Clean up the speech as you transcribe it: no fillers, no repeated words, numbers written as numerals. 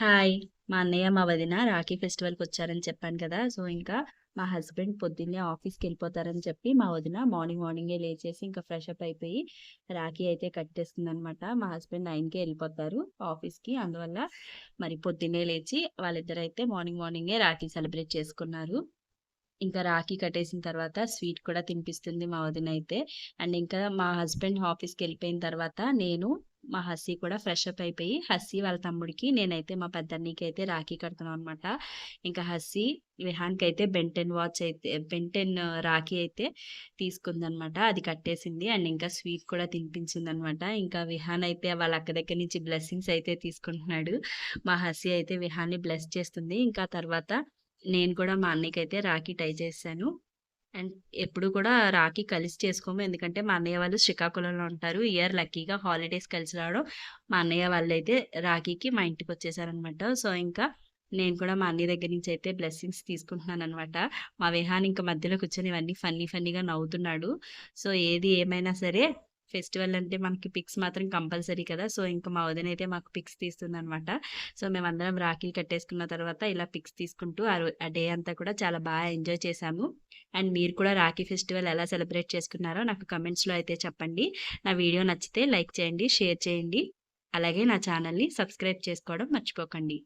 Hi! మా అన్నయ్య, మా వదిన రాఖీ ఫెస్టివల్‌కొచ్చారని చెప్పాను కదా! సో, ఇంకా మా హస్బెండ్ పొద్దున్నే ఆఫీస్‌కెళ్ళిపోతారని చెప్పి, మా వదిన మార్నింగే లేచేసి ఇంకా ఫ్రెషప్ అయిపోయి రాఖీ అయితే కట్టేస్తుందనమాట. మా హస్బెండ్ 9కే ఎళ్ళిపోతారు ఆఫీస్‌కి. అందువల్ల మరి పొద్దున్నే లేచి వాళ్ళిద్దరైతే మార్నింగే రాఖీ సెలబ్రేట్ చేసుకున్నారు. ఇంకా రాఖీ కట్టేసిన తర్వాత స్వీట్ కూడా తినిపిస్తుంది మా వదినైతే. అండ్ ఇంకా మా హస్బెండ్ ఆఫీస్‌కెళ్ళిపోయిన తర్వాత నేను, మా హస్సీ కూడా ఫ్రెషప్ అయిపోయి, హస్సీ వాళ్ళ తమ్ముడికి, నేనైతే మా పెద్దన్నయ్యకైతే రాఖీ కడుతున్నాం అనమాట. ఇంకా హస్సీ విహాన్‌కైతే బెన్ 10 రాఖీ అయితే తీసుకుందనమాట. అది కట్టేసింది. అండ్ ఇంకా స్వీట్ కూడా తినిపించిందనమాట. ఇంకా విహాన్ అయితే వాళ్ళ అక్క దగ్గర నుంచి బ్లెస్సింగ్స్ అయితే తీసుకుంటున్నాడు. మా హస్సీ అయితే విహాన్‌ని బ్లెస్ చేస్తుంది. ఇంకా తర్వాత నేను కూడా మా అన్నయ్యకైతే రాఖీ టై చేశాను. అండ్ ఎప్పుడు కూడా రాఖీ కలిసి చేసుకోము. ఎందుకంటే మా అన్నయ్య వాళ్ళు శ్రీకాకుళంలో ఉంటారు. ఈ ఇయర్ లక్కీగా హాలిడేస్ కలిసి రావడం, మా అన్నయ్య వాళ్ళైతే రాఖీకి మా ఇంటికొచ్చేసారనమాట. సో, ఇంకా నేను కూడా మా అన్నయ్య దగ్గర నుంచి అయితే బ్లెస్సింగ్స్ తీసుకుంటున్నాననమాట. మా విహాన్ ఇంక మధ్యలో కూర్చొని ఇవన్నీ ఫన్నీగా నవ్వుతున్నాడు. సో, ఏది ఏమైనా సరే ఫెస్టివల్ అంటే మనకి పిక్స్ మాత్రం కంపల్సరీ కదా! సో, ఇంక మా వదినైతే మాకు పిక్స్ తీస్తుందనమాట. సో, మేమందరం రాఖీ కట్టేసుకున్న తర్వాత ఇలా పిక్స్ తీసుకుంటూ ఆ డే అంతా కూడా చాలా ఎంజాయ్ చేశాము. అండ్ మీరు కూడా రాఖీ ఫెస్టివల్ ఎలా సెలబ్రేట్ చేసుకున్నారో నాకు కమెంట్స్‌లో అయితే చెప్పండి. నా వీడియో నచ్చితే లైక్ చేయండి, షేర్ చేయండి. అలాగే నా ఛానల్‌ని సబ్స్క్రైబ్ చేసుకోవడం మర్చిపోకండి.